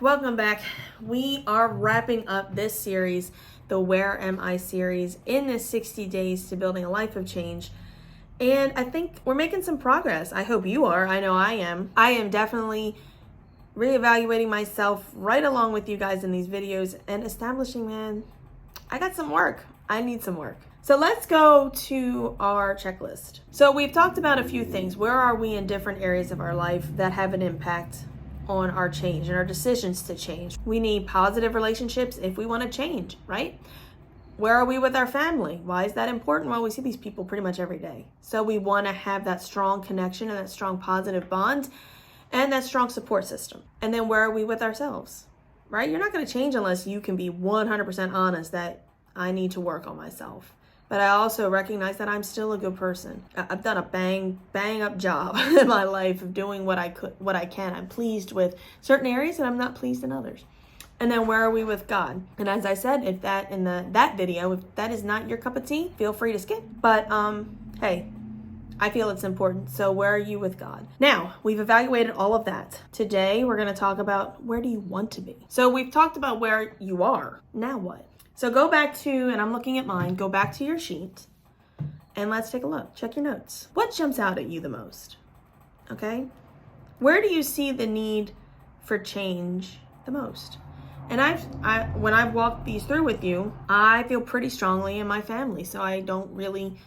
Welcome back. We are wrapping up this series, the Where Am I series, in this 60 days to building a life of change. And I think we're making some progress. I hope you are. I know I am. I am definitely reevaluating myself right along with you guys in these videos and establishing, man, I got some work. I need some work. So let's go to our checklist. So we've talked about a few things. Where are we in different areas of our life that have an impact on our change and our decisions to change? We need positive relationships if we want to change, right? Where are we with our family? Why is that important? Well, we see these people pretty much every day. So we want to have that strong connection and that strong positive bond and that strong support system. And then where are we with ourselves, right? You're not going to change unless you can be 100% honest that I need to work on myself. But I also recognize that I'm still a good person. I've done a bang up job in my life of doing what I can. I'm pleased with certain areas and I'm not pleased in others. And then where are we with God? And as I said, if that in that video, if that is not your cup of tea, feel free to skip. But hey, I feel it's important. So where are you with God? Now, we've evaluated all of that. Today, we're going to talk about where do you want to be? So we've talked about where you are. Now what? So go back to, and I'm looking at mine, go back to your sheet and let's take a look. Check your notes. What jumps out at you the most? Okay? Where do you see the need for change the most? And when I've walked these through with you, I feel pretty strongly in my family. So I don't really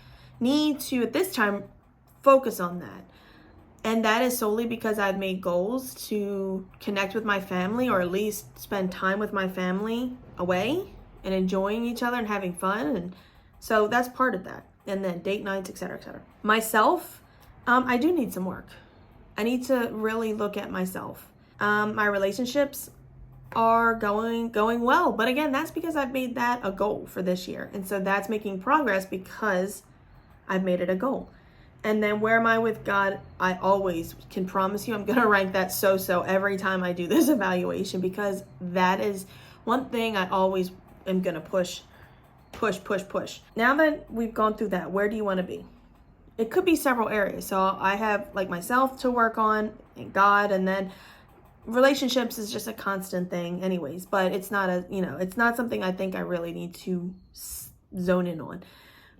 need to, at this time, focus on that. And that is solely because I've made goals to connect with my family, or at least spend time with my family away and enjoying each other and having fun. And so that's part of that. And then date nights, etc., etc. Myself, I do need some work. I need to really look at myself. My relationships are going well. But again, that's because I've made that a goal for this year. And so that's making progress because I've made it a goal. And then where am I with God? I always can promise you I'm going to rank that so every time I do this evaluation, because that is one thing I always am going to push. Now that we've gone through that, where do you want to be? It could be several areas. So I have like myself to work on, and God, and then relationships is just a constant thing anyways, but it's not it's not something I think I really need to zone in on.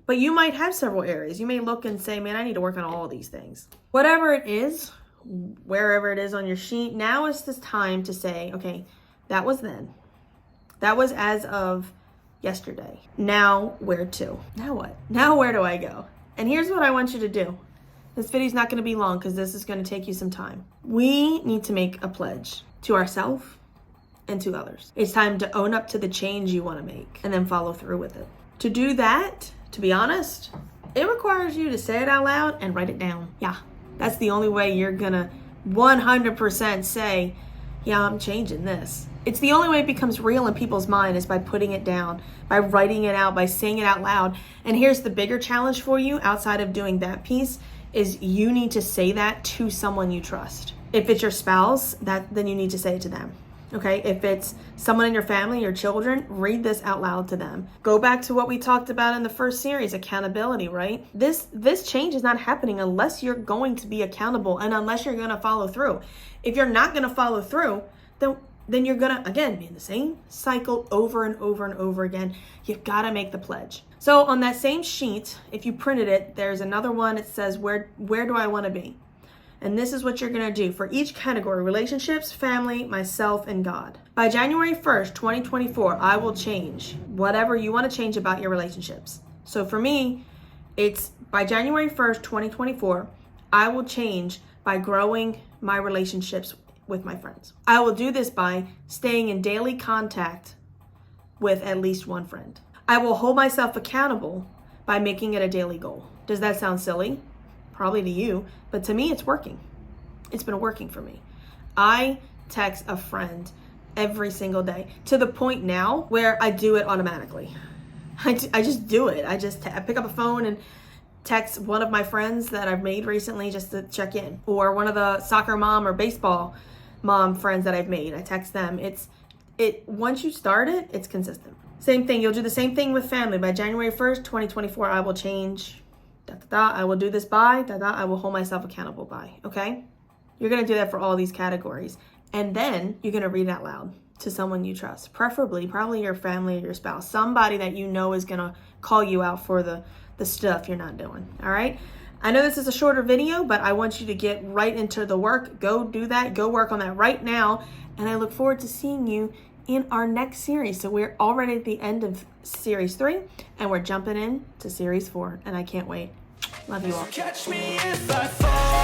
But you might have several areas. You may look and say, man, I need to work on all of these things. Whatever it is, wherever it is on your sheet, now is this time to say, okay, that was then. That was as of yesterday. Now where to? Now what? Now where do I go? And here's what I want you to do. This video is not going to be long because this is going to take you some time. We need to make a pledge to ourselves and to others. It's time to own up to the change you want to make and then follow through with it. To do that, to be honest, it requires you to say it out loud and write it down. Yeah, that's the only way you're going to 100% say, yeah, I'm changing this. It's the only way it becomes real in people's mind is by putting it down, by writing it out, by saying it out loud. And here's the bigger challenge for you outside of doing that piece is you need to say that to someone you trust. If it's your spouse, then you need to say it to them. Okay, if it's someone in your family, your children, read this out loud to them. Go back to what we talked about in the first series, accountability, right? This change is not happening unless you're going to be accountable and unless you're going to follow through. If you're not going to follow through, then you're going to, again, be in the same cycle over and over and over again. You've got to make the pledge. So on that same sheet, if you printed it, there's another one. It says, where do I want to be? And this is what you're going to do for each category: relationships, family, myself, and God. By January 1st, 2024, I will change whatever you want to change about your relationships. So for me, it's by January 1st, 2024, I will change by growing my relationships with my friends. I will do this by staying in daily contact with at least one friend. I will hold myself accountable by making it a daily goal. Does that sound silly? Probably to you, but to me, it's working. It's been working for me. I text a friend every single day to the point now where I do it automatically. I just do it. I pick up a phone and text one of my friends that I've made recently just to check in, or one of the soccer mom or baseball mom friends that I've made. I text them. Once you start it, it's consistent. Same thing. You'll do the same thing with family. By January 1st, 2024, I will change. I will do this by. I will hold myself accountable by. Okay? You're going to do that for all these categories. And then you're going to read it out loud to someone you trust, preferably probably your family or your spouse, somebody that you know is going to call you out for the stuff you're not doing. All right. I know this is a shorter video, but I want you to get right into the work. Go do that. Go work on that right now. And I look forward to seeing you in our next series. So we're already at the end of series 3 and we're jumping in to series 4, and I can't wait. Love you all. Catch me if I fall.